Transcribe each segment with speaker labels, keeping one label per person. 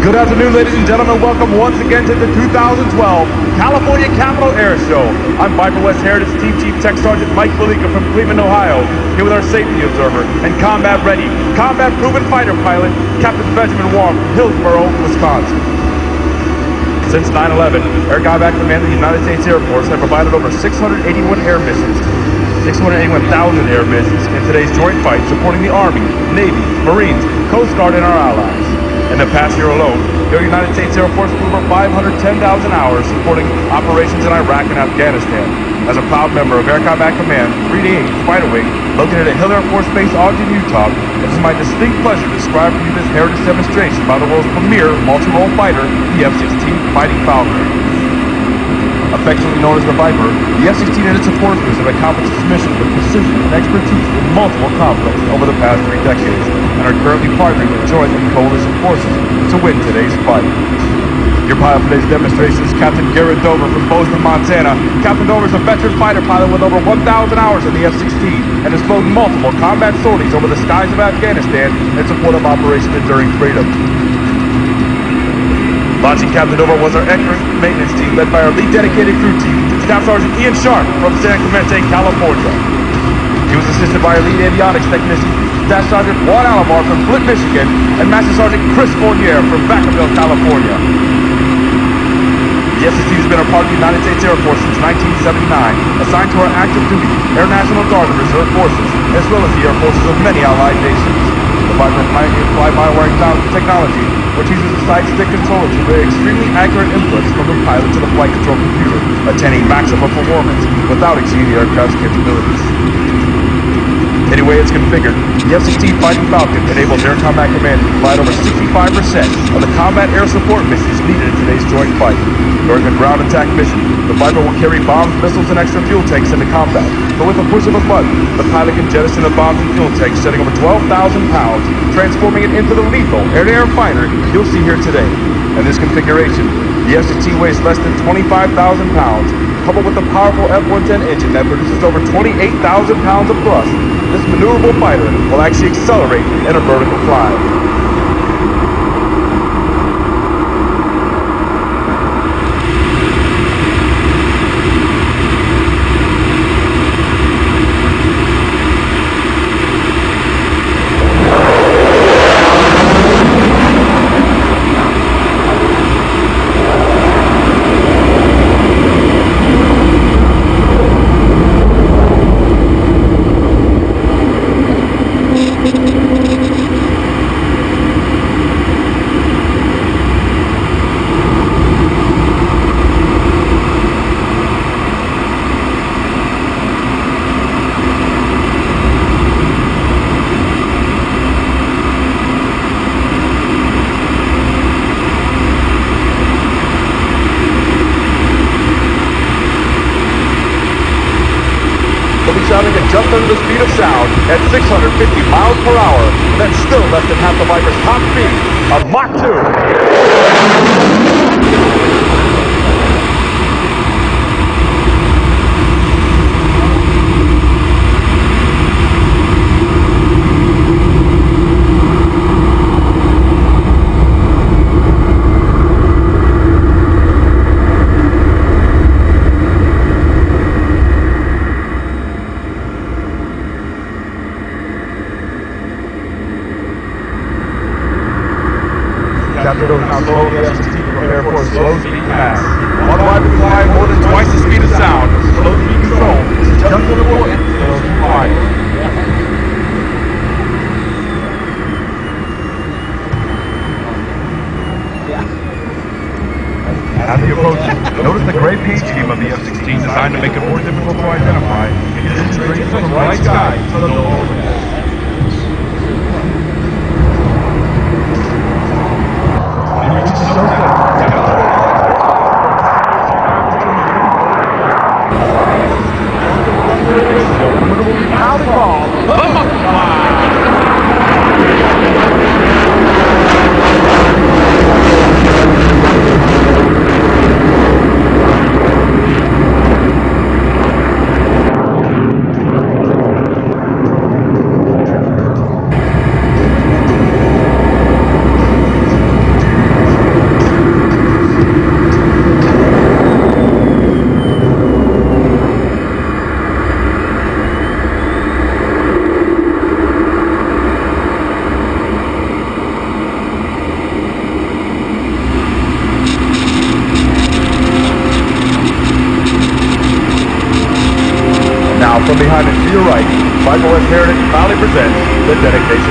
Speaker 1: Good afternoon, ladies and gentlemen. Welcome once again to the 2012 California Capitol Airshow. I'm Viper West Heritage Team Chief Tech Sergeant Mike Felica from Cleveland, Ohio, here with our safety observer and combat-ready, combat-proven fighter pilot, Captain Benjamin Wong from Hillsboro, Wisconsin. Since 9/11, Air Combat Command of the United States Air Force have provided over 681 air missions, 681,000 air missions in today's joint fight supporting the Army, Navy, Marines, Coast Guard, and our allies. In the past year alone, the United States Air Force flew over 510,000 hours supporting operations in Iraq and Afghanistan. As a proud member of Air Combat Command 3D Fighter Wing, located at Hill Air Force Base, Ogden, Utah, it is my distinct pleasure to describe for you this heritage demonstration by the world's premier multi-role fighter, the F-16 Fighting Falcon. Affectionately known as the Viper, the F-16 and its support crews have accomplished its mission with precision and expertise in multiple conflicts over the past 3 decades, and are currently partnering with joint and coalition forces to win today's fight. Your pilot for today's demonstration is Captain Garrett Dover from Bozeman, Montana. Captain Dover is a veteran fighter pilot with over 1,000 hours in the F-16 and has flown multiple combat sorties over the skies of Afghanistan in support of Operation Enduring Freedom. Launching Captain Dover was our excellent maintenance team led by our lead dedicated crew team, Staff Sergeant Ian Sharp from San Clemente, California. He was assisted by our lead avionics technician, Staff Sergeant Juan Alomar from Flint, Michigan, and Master Sergeant Chris Fournier from Vacaville, California. The F-16 has been a part of the United States Air Force since 1979, assigned to our active duty Air National Guard and Reserve Forces, as well as the Air Forces of many allied nations. The Viper pioneered fly-by-wire technology, which uses a side stick controller to relay extremely accurate inputs from the pilot to the flight control computer, attaining maximum performance without exceeding the aircraft's capabilities. Any way it's configured, the F-16 Fighting Falcon enables Air Combat Command to provide over 65% of the combat air support missions needed in today's joint fight. During a ground attack mission, the Viper will carry bombs, missiles, and extra fuel tanks into combat, but with a push of a button, the pilot can jettison the bombs and fuel tanks, shedding over 12,000 pounds, transforming it into the lethal air-to-air fighter you'll see here today. In this configuration, the F-16 weighs less than 25,000 pounds, coupled with a powerful F-110 engine that produces over 28,000 pounds of thrust. This maneuverable fighter will actually accelerate in a vertical climb. Traveling at just under the speed of sound at 650 miles per hour, and that's still less than half the Viper's top speed of Mach 2. Captain Dover now slowly the F-16 from Air Force slow speed pass. One Viper flying more than twice the speed of sound. Slow speed control is just as important as slow speed flying. As he approaches, notice the gray paint scheme of the F-16 designed to make it more difficult to identify. It is straight from the right sky to the low overhead.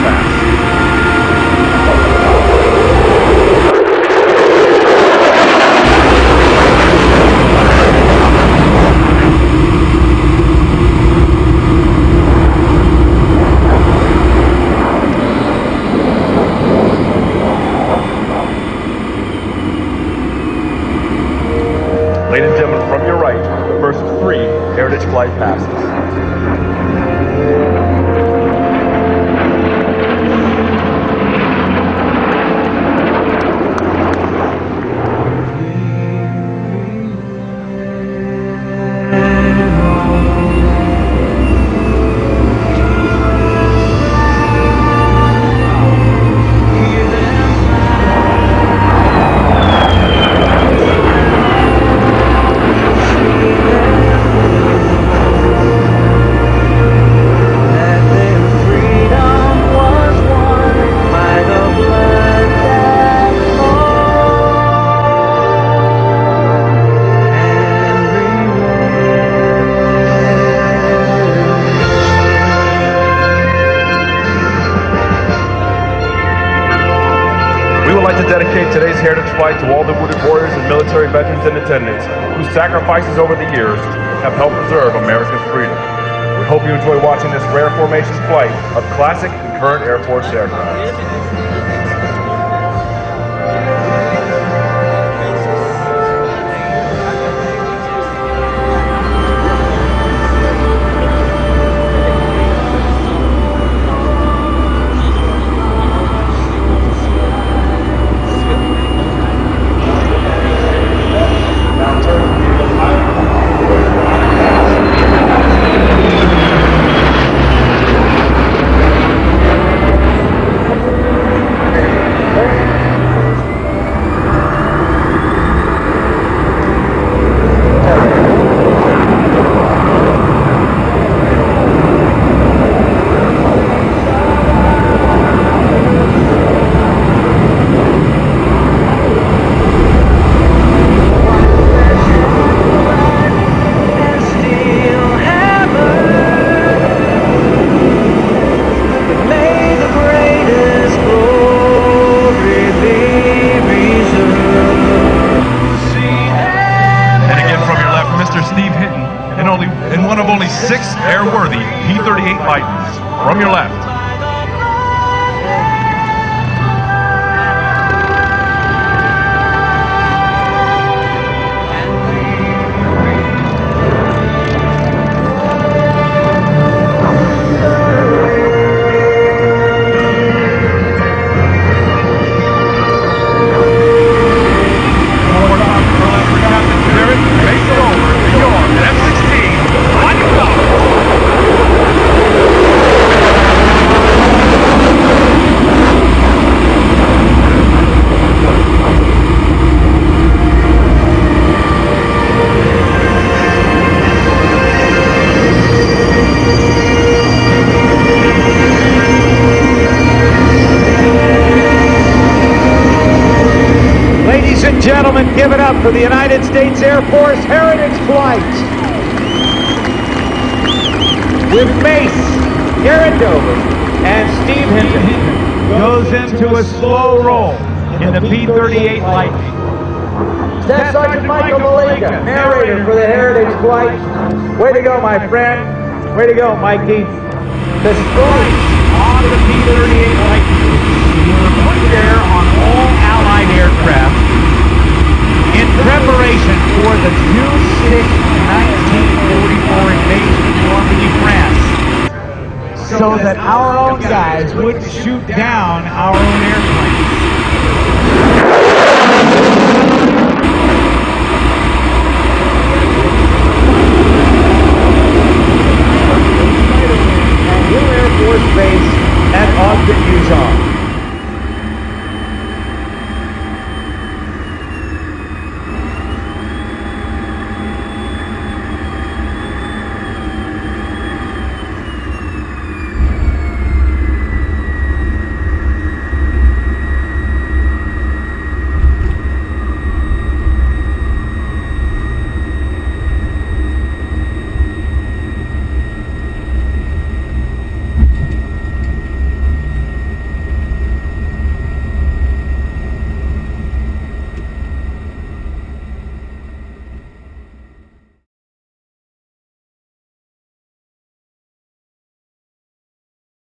Speaker 1: pass. Ladies and gentlemen, from your right, the first of 3 Heritage flight passes. We would like to dedicate today's Heritage Flight to all the wounded warriors and military veterans in attendance whose sacrifices over the years have helped preserve America's freedom. We hope you enjoy watching this rare formations flight of classic and current Air Force aircraft. And one of only 6 airworthy P-38 Lightnings. From your left.
Speaker 2: Ladies and gentlemen, give it up for the United States Air Force Heritage Flight. With Mace, Aaron Dover, and Steve Hinton, goes into a slow roll in the P-38 Lightning. Staff Sergeant Michael Malika, narrator for the Heritage Flight. Way to go, my friend. Way to go, Mikey. The strike on the P-38 Lightning were put there on all Allied aircraft in preparation for the June 6, 1944 invasion of Normandy, France, so that our own guys wouldn't shoot down our own airplanes.